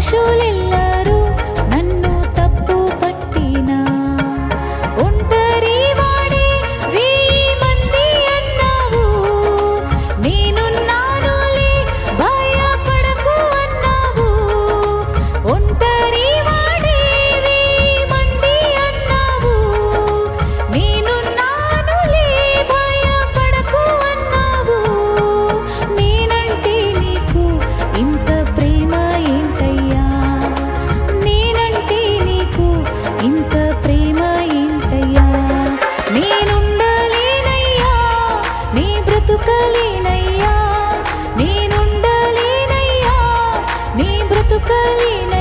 మనుషులెల్లరూ నన్ను తప్పు పట్టినా ఒంటరి వాడే 1000 మంది అన్నావు. నేనున్నానులే భయపడకు అన్నావు. ఒంటరి వాడే 1000 మంది అన్నావు. నేనున్నానులే భయపడకు అన్నావు. నేనంటే నీకు ఇంత ప్రేమ ఏంటయ్యా? నేనంటే నీకు ఇంత ప్రేమ ఏంటయ్యా? నేనుండలేనయ్యా, నీ బ్రతుకలేనయ్యా. నేనుండలేనయ్యా, నీ బ్రతుకలేనయ్యా.